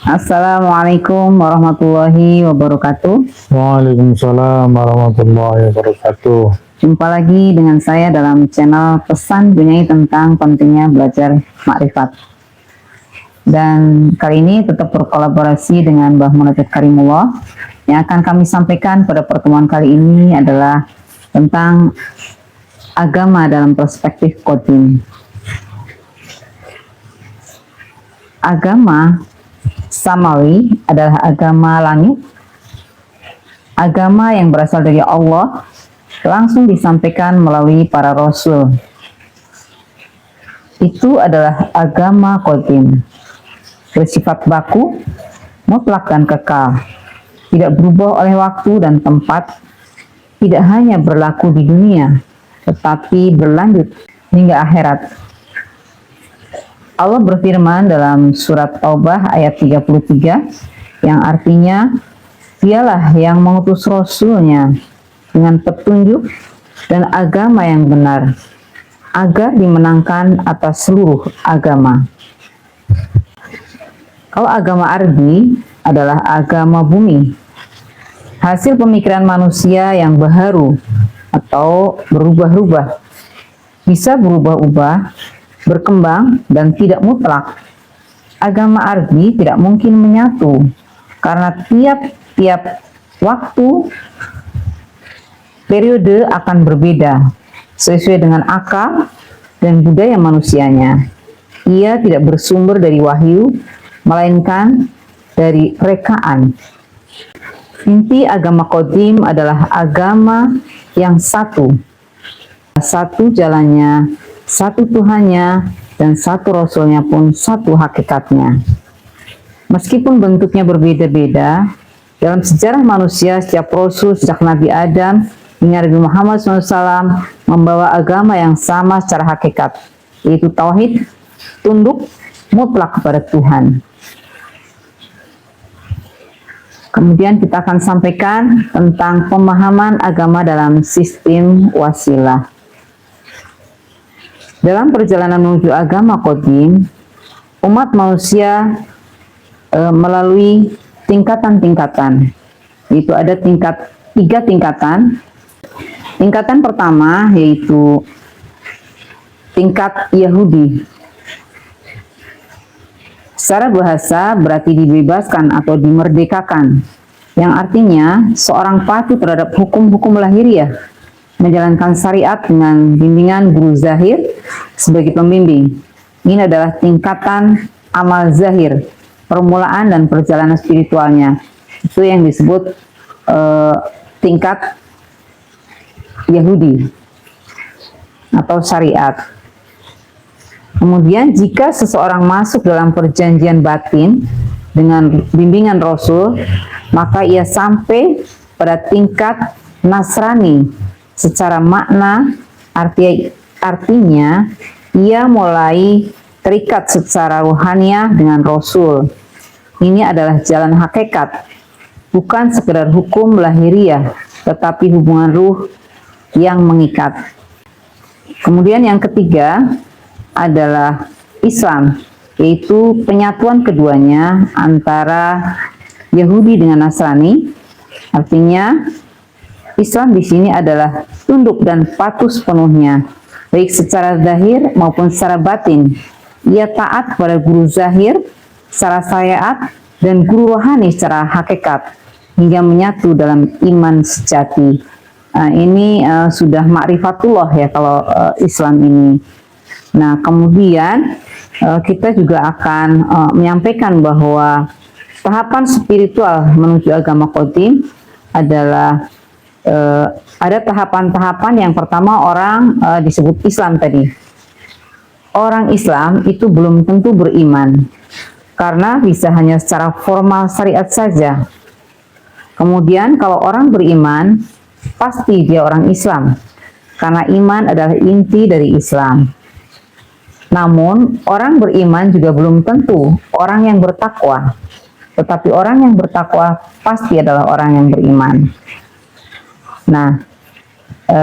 Assalamualaikum warahmatullahi wabarakatuh. Waalaikumsalam warahmatullahi wabarakatuh. Jumpa lagi dengan saya dalam channel Pesan Duniawi tentang pentingnya belajar makrifat. Dan kali ini tetap berkolaborasi dengan Mbah Munajat Karimullah. Yang akan kami sampaikan pada pertemuan kali ini adalah tentang agama dalam perspektif qadim. Agama samawi adalah agama langit, agama yang berasal dari Allah, langsung disampaikan melalui para rasul. Itu adalah agama qadim, bersifat baku, mutlak dan kekal, tidak berubah oleh waktu dan tempat, tidak hanya berlaku di dunia, tetapi berlanjut hingga akhirat. Allah berfirman dalam surat Taubah ayat 33 yang artinya, Dialah yang mengutus Rasulnya dengan petunjuk dan agama yang benar agar dimenangkan atas seluruh agama. Kalau agama Arbi adalah agama bumi, hasil pemikiran manusia yang baharu atau berubah-ubah, bisa berubah-ubah, berkembang dan tidak mutlak. Agama Arbi tidak mungkin menyatu karena tiap-tiap waktu periode akan berbeda sesuai dengan akal dan budaya manusianya. Ia tidak bersumber dari wahyu, melainkan dari rekaan. Inti agama qadim adalah agama yang satu jalannya, satu Tuhannya, dan satu Rasulnya pun satu hakikatnya. Meskipun bentuknya berbeda-beda, dalam sejarah manusia setiap Rasul sejak Nabi Adam hingga Nabi Muhammad SAW membawa agama yang sama secara hakikat, yaitu tauhid, tunduk mutlak kepada Tuhan. Kemudian kita akan sampaikan tentang pemahaman agama dalam sistem wasilah. Dalam perjalanan menuju agama qadim, umat manusia melalui tingkatan-tingkatan. Itu ada tiga tingkatan. Tingkatan pertama yaitu tingkat Yahudi. Secara bahasa berarti dibebaskan atau dimerdekakan, yang artinya seorang patuh terhadap hukum-hukum lahiriah, menjalankan syariat dengan bimbingan guru zahir sebagai pembimbing. Ini adalah tingkatan amal zahir, permulaan dan perjalanan spiritualnya. Itu yang disebut tingkat Yahudi atau syariat. Kemudian jika seseorang masuk dalam perjanjian batin dengan bimbingan Rasul, maka ia sampai pada tingkat Nasrani. Secara makna artinya ia mulai terikat secara ruhaniah dengan Rasul. Ini adalah jalan hakikat, bukan sekedar hukum lahiriah, tetapi hubungan ruh yang mengikat. Kemudian yang ketiga adalah Islam, yaitu penyatuan keduanya antara Yahudi dengan Nasrani. Artinya Islam di sini adalah tunduk dan patuh sepenuhnya, baik secara zahir maupun secara batin. Ia taat kepada guru zahir secara syariat dan guru rohani secara hakikat, hingga menyatu dalam iman sejati. Ini sudah ma'rifatullah ya kalau Islam ini. Nah, kemudian kita juga akan menyampaikan bahwa tahapan spiritual menuju agama qadim adalah ada tahapan-tahapan. Yang pertama orang disebut Islam tadi. Orang Islam itu belum tentu beriman, karena bisa hanya secara formal syariat saja. Kemudian kalau orang beriman, pasti dia orang Islam, karena iman adalah inti dari Islam. Namun orang beriman juga belum tentu orang yang bertakwa, tetapi orang yang bertakwa pasti adalah orang yang beriman. Nah,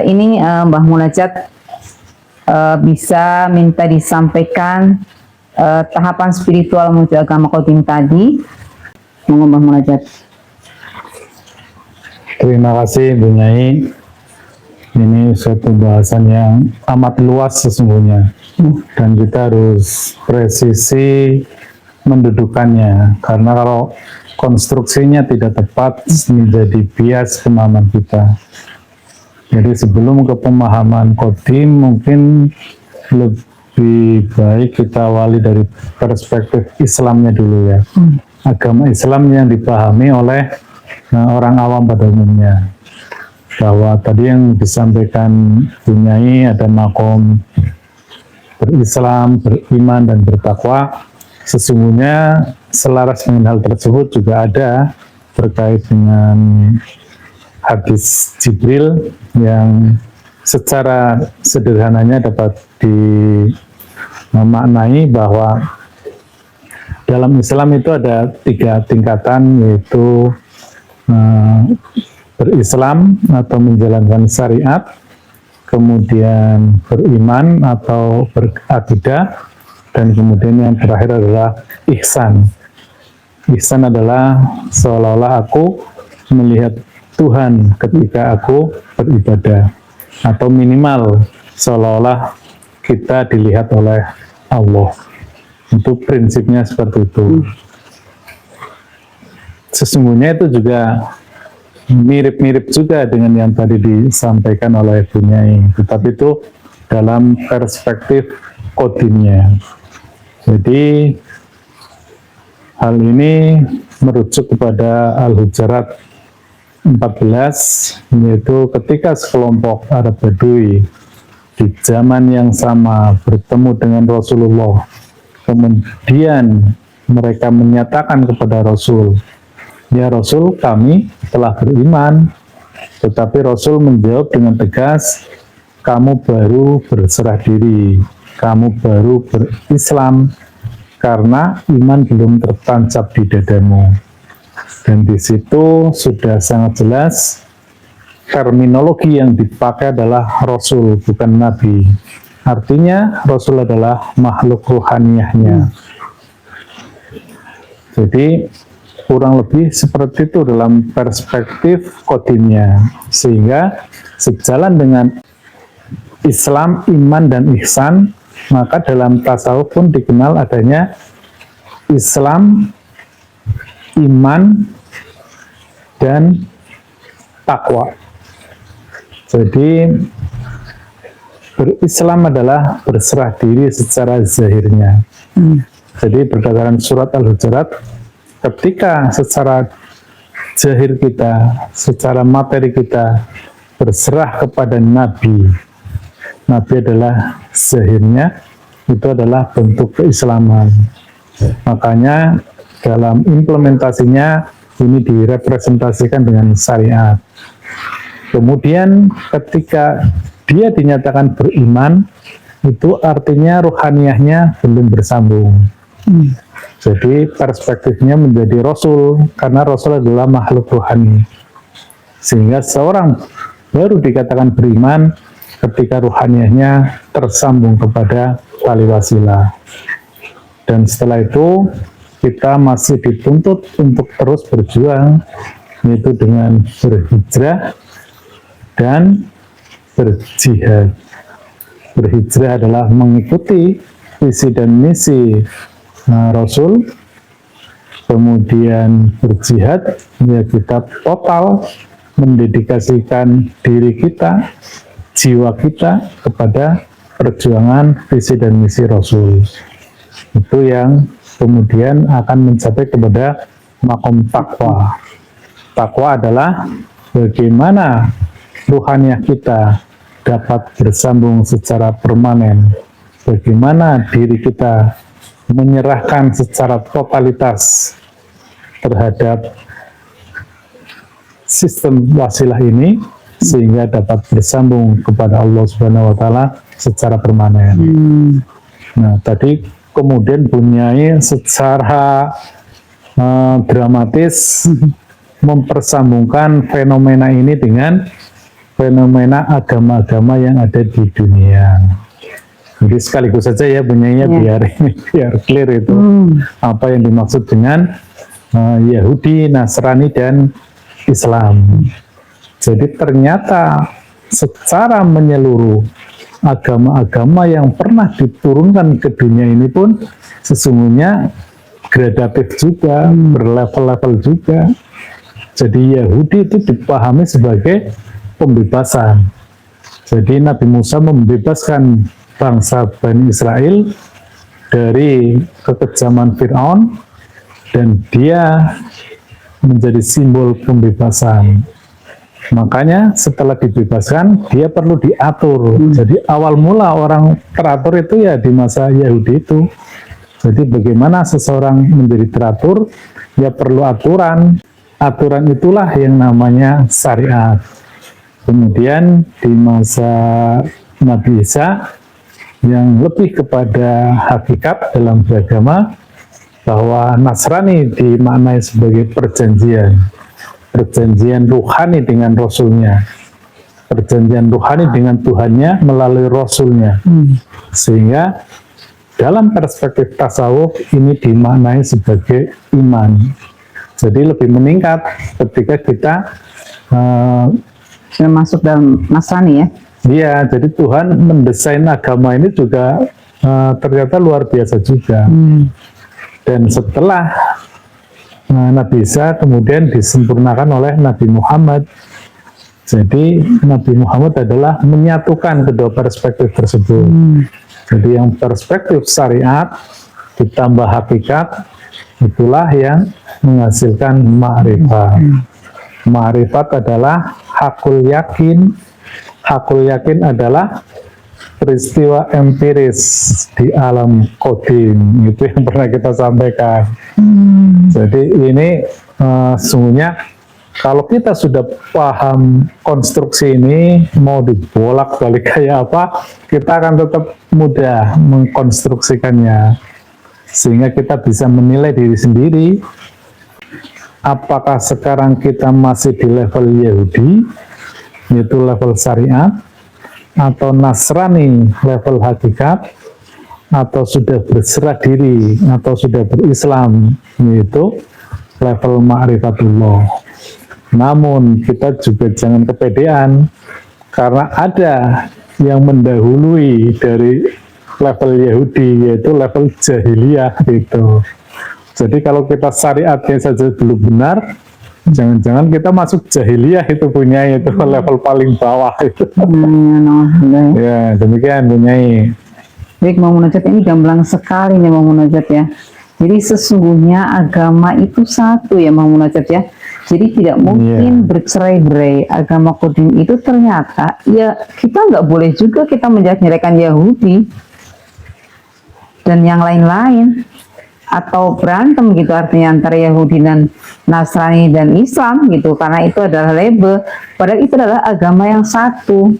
ini Mbah Munajat bisa minta disampaikan tahapan spiritual menuju agama qadim tadi, Monggo Mbah Munajat. Terima kasih Bu Nyai. Ini suatu bahasan yang amat luas sesungguhnya, dan kita harus presisi mendudukannya, karena kalau konstruksinya tidak tepat menjadi bias pemahaman kita. Jadi sebelum ke pemahaman kodim, mungkin lebih baik kita awali dari perspektif Islamnya dulu ya. Agama Islam yang dipahami oleh orang awam pada umumnya, bahwa tadi yang disampaikan Bu Nyai ada makom berislam, beriman, dan bertakwa. Sesungguhnya selaras dengan hal tersebut juga ada terkait dengan hadis Jibril yang secara sederhananya dapat dimaknai bahwa dalam Islam itu ada 3 tingkatan, yaitu berislam atau menjalankan syariat, kemudian beriman atau berakidah, dan kemudian yang terakhir adalah ihsan. Ihsan adalah seolah-olah aku melihat Tuhan ketika aku beribadah, atau minimal seolah-olah kita dilihat oleh Allah. Itu prinsipnya seperti itu. Sesungguhnya itu juga mirip-mirip juga dengan yang tadi disampaikan oleh Bu Nyai, tetapi itu dalam perspektif kodimnya. Jadi hal ini merujuk kepada Al-Hujurat 14, yaitu ketika sekelompok Arab Badui di zaman yang sama bertemu dengan Rasulullah, kemudian mereka menyatakan kepada Rasul, "Ya Rasul, kami telah beriman." Tetapi Rasul menjawab dengan tegas, "Kamu baru berserah diri, kamu baru berislam, karena iman belum tertancap di dadamu." Dan di situ sudah sangat jelas terminologi yang dipakai adalah Rasul, bukan Nabi. Artinya Rasul adalah makhluk ruhaniyahnya. Jadi kurang lebih seperti itu dalam perspektif kodimnya, sehingga sejalan dengan Islam, iman, dan ihsan, maka dalam tasawuf pun dikenal adanya Islam, iman, dan takwa. Jadi berislam adalah berserah diri secara zahirnya. Jadi berdasarkan surat Al-Hujurat, ketika secara zahir kita, secara materi kita berserah kepada Nabi, Nabi adalah zahirnya, itu adalah bentuk keislaman. Makanya dalam implementasinya ini direpresentasikan dengan syariat. Kemudian ketika dia dinyatakan beriman, itu artinya ruhaniyahnya belum bersambung. Jadi perspektifnya menjadi Rasul, karena Rasul adalah makhluk ruhani. Sehingga seorang baru dikatakan beriman ketika ruhaniyahnya tersambung kepada tali wasilah. Dan setelah itu kita masih dituntut untuk terus berjuang, yaitu dengan berhijrah dan berjihad. Berhijrah adalah mengikuti visi dan misi Rasul, kemudian berjihad, ya kita total mendedikasikan diri kita, jiwa kita kepada perjuangan visi dan misi Rasul. Itu yang kemudian akan mencapai kepada makom takwa. Takwa adalah bagaimana ruhaniyah kita dapat bersambung secara permanen, bagaimana diri kita menyerahkan secara totalitas terhadap sistem wasilah ini, sehingga dapat bersambung kepada Allah Subhanahu wa Ta'ala secara permanen. Nah, tadi kemudian Bu Nyai secara dramatis mempersambungkan fenomena ini dengan fenomena agama-agama yang ada di dunia. Jadi sekaligus saja ya Bu Nyai, biar clear itu apa yang dimaksud dengan Yahudi, Nasrani, dan Islam. Jadi ternyata secara menyeluruh agama-agama yang pernah diturunkan ke dunia ini pun sesungguhnya gradatif juga, berlevel-level juga. Jadi Yahudi itu dipahami sebagai pembebasan. Jadi Nabi Musa membebaskan bangsa Bani Israel dari kekejaman Fir'aun dan dia menjadi simbol pembebasan. Makanya setelah dibebaskan dia perlu diatur. Jadi awal mula orang teratur itu ya di masa Yahudi itu. Jadi bagaimana seseorang menjadi teratur, ya perlu aturan. Aturan itulah yang namanya syariat. Kemudian di masa Nabi Isa yang lebih kepada hakikat dalam beragama, bahwa Nasrani dimaknai sebagai perjanjian ruhani dengan Rasulnya, perjanjian ruhani dengan Tuhannya melalui Rasulnya. Sehingga dalam perspektif tasawuf ini dimaknai sebagai iman. Jadi lebih meningkat ketika kita Sudah masuk dalam Nasrani ya. iya, jadi Tuhan mendesain agama ini juga ternyata luar biasa juga. Dan setelah Nabi Isa kemudian disempurnakan oleh Nabi Muhammad. Jadi Nabi Muhammad adalah menyatukan kedua perspektif tersebut. Jadi yang perspektif syariat ditambah hakikat, itulah yang menghasilkan ma'rifat. Ma'rifat adalah hakul yakin. Hakul yakin adalah peristiwa empiris di alam kodim. Itu yang pernah kita sampaikan. Jadi ini sesungguhnya kalau kita sudah paham konstruksi ini, mau dibolak-balik kayak apa, kita akan tetap mudah mengkonstruksikannya. Sehingga kita bisa menilai diri sendiri, apakah sekarang kita masih di level Yahudi, yaitu level syariat, atau Nasrani level hakikat, atau sudah berserah diri, atau sudah berislam, yaitu level ma'rifatullah. Namun kita juga jangan kepedean, karena ada yang mendahului dari level Yahudi, yaitu level jahiliyah gitu. Jadi kalau kita syariatnya saja belum benar, jangan-jangan kita masuk jahiliyah itu punya, itu level paling bawah itu. Ya demikian punyai. Baik, Bang Munajat, ini gamblang sekali nih Bang Munajat ya. Jadi sesungguhnya agama itu satu ya Bang Munajat ya. Jadi tidak mungkin bercerai-berai. Agama kodim itu ternyata ya kita nggak boleh juga kita menjelek-jelekan Yahudi dan yang lain-lain, atau berantem gitu artinya antara Yahudi dan Nasrani dan Islam gitu, karena itu adalah label, padahal itu adalah agama yang satu,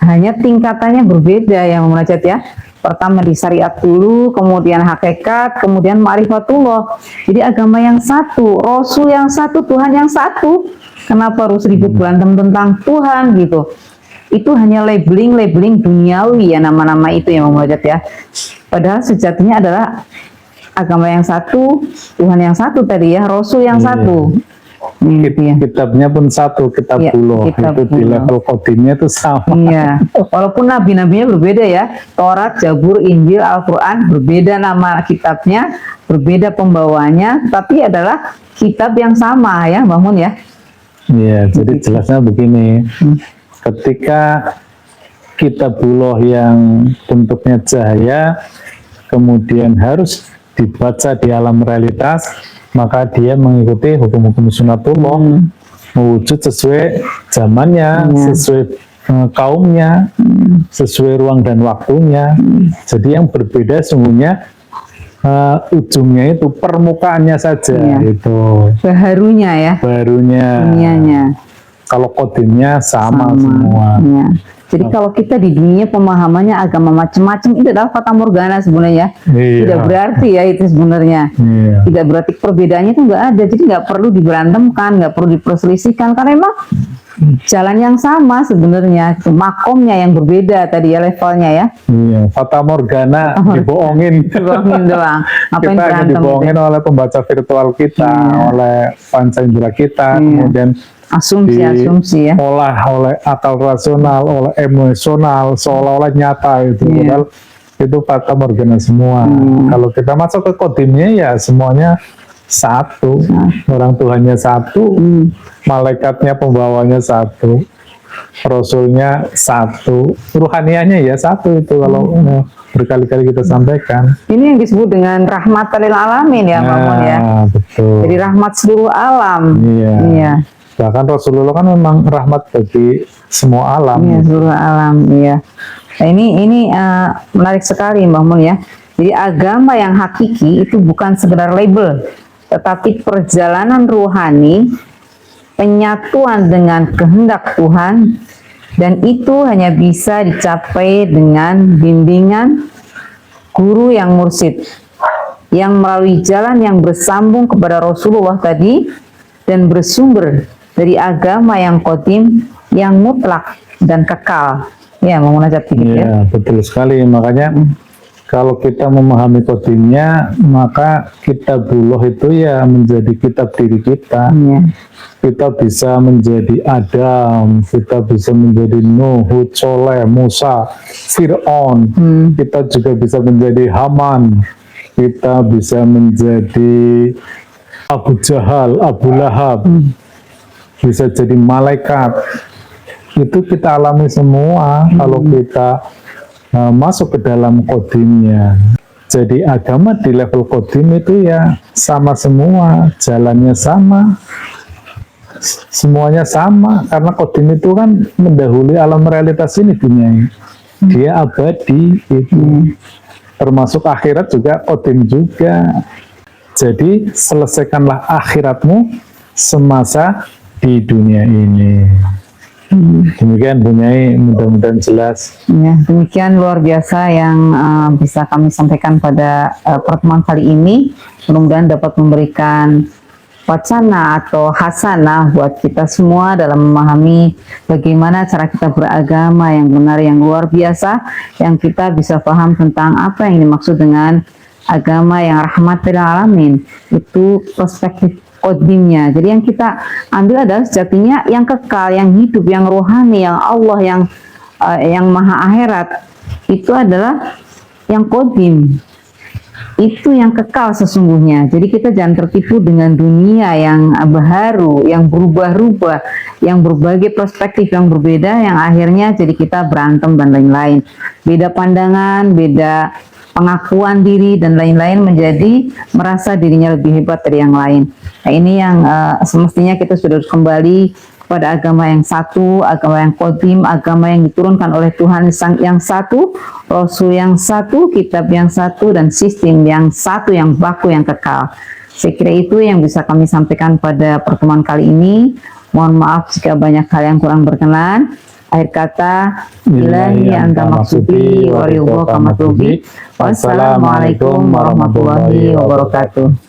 hanya tingkatannya berbeda yang Munajat ya. Pertama di syariat dulu, kemudian hakikat, kemudian ma'rifatullah. Jadi agama yang satu, Rasul yang satu, Tuhan yang satu. Kenapa harus ribut berantem tentang Tuhan gitu? Itu hanya labeling duniawi ya, nama-nama itu yang Munajat ya. Padahal sejatinya adalah agama yang satu, Tuhan yang satu tadi ya, Rasul yang satu. Kitabnya pun satu, kitab buloh, itu di level kodimnya itu sama. Iya, walaupun nabi-nabinya berbeda ya, Taurat, Zabur, Injil, Al-Quran, berbeda nama kitabnya, berbeda pembawanya, tapi adalah kitab yang sama ya, Bangun ya. Iya, jadi jelasnya begini, ketika kitab buloh yang bentuknya cahaya, kemudian harus dibaca di alam realitas, maka dia mengikuti hukum-hukum sunatullah, mewujud sesuai zamannya, sesuai kaumnya, sesuai ruang dan waktunya. Jadi yang berbeda sungguhnya ujungnya itu permukaannya saja, itu baharunya ya, dunianya. Kalau kodimnya sama semua. Jadi kalau kita di dunia pemahamannya agama macam-macam, itu adalah fata morgana sebenarnya. Tidak berarti ya itu sebenarnya. Tidak berarti perbedaannya itu nggak ada. Jadi nggak perlu diberantemkan, nggak perlu diperselisihkan, karena memang jalan yang sama sebenarnya, makomnya yang berbeda tadi ya, levelnya ya. Iya, Fata Morgana dibohongin. Dibohongin doang. Ngapain Kita hanya berantem dibohongin gitu? oleh pembaca virtual kita, oleh panca indera kita, kemudian Asumsi-asumsi ya. diolah oleh akal rasional, oleh emosional, seolah-olah nyata itu. Padahal itu Fata Morgana semua. Kalau kita masuk ke kodimnya ya semuanya satu. Orang Tuhannya satu, malaikatnya pembawanya satu, Rasulnya satu, ruhanianya ya satu itu kalau berkali-kali kita sampaikan. Ini yang disebut dengan rahmatan lil alamin ya, Pak Mon ya. Betul. Jadi rahmat seluruh alam. Iya. Iya. Bahkan Rasulullah kan memang rahmat bagi semua alam. Iya, seluruh alam. Iya. Nah, ini menarik sekali, Mbak Mun ya. Jadi agama yang hakiki itu bukan sekedar label, tetapi perjalanan ruhani, penyatuan dengan kehendak Tuhan, dan itu hanya bisa dicapai dengan bimbingan guru yang mursyid, yang melalui jalan yang bersambung kepada Rasulullah tadi, dan bersumber dari agama yang qadim, yang mutlak dan kekal. Ya, mau munajat dikit ya. Iya, betul sekali. Makanya kalau kita memahami kodimnya, maka kitabullah itu ya menjadi kitab diri kita. Iya. Kita bisa menjadi Adam, kita bisa menjadi Nuh, Hud, Soleh, Musa, Fir'aun. Kita juga bisa menjadi Haman. Kita bisa menjadi Abu Jahal, Abu Lahab. Bisa jadi malaikat. Itu kita alami semua kalau kita masuk ke dalam kodimnya. Jadi agama di level kodim itu ya sama semua, jalannya sama, semuanya sama, karena kodim itu kan mendahului alam realitas ini dunia ini. Dia abadi itu. Termasuk akhirat juga kodim juga. Jadi selesaikanlah akhiratmu semasa di dunia ini. Demikian Bu Nyai, mudah-mudahan jelas. Ya, demikian luar biasa yang bisa kami sampaikan pada pertemuan kali ini. Mudah-mudahan dapat memberikan wacana atau hasanah buat kita semua dalam memahami bagaimana cara kita beragama yang benar, yang luar biasa, yang kita bisa paham tentang apa yang dimaksud dengan agama yang rahmatil alamin. Itu perspektif kodimnya. Jadi yang kita ambil adalah sejatinya yang kekal, yang hidup, yang rohani, yang Allah, yang maha akhirat. Itu adalah yang kodim. Itu yang kekal sesungguhnya. Jadi kita jangan tertipu dengan dunia yang baharu, yang berubah-ubah, yang berbagai perspektif yang berbeda, yang akhirnya jadi kita berantem dan lain-lain. Beda pandangan, beda pengakuan diri dan lain-lain, menjadi merasa dirinya lebih hebat dari yang lain. Nah, ini yang semestinya kita sudah harus kembali kepada agama yang satu, agama yang qadim, agama yang diturunkan oleh Tuhan yang satu, Rasul yang satu, kitab yang satu, dan sistem yang satu, yang baku, yang kekal. Saya kira itu yang bisa kami sampaikan pada pertemuan kali ini. Mohon maaf jika banyak hal yang kurang berkenan. Akhir kata, ilahi anta maksudi wa ridhoka matlubi. Wassalamualaikum warahmatullahi wabarakatuh.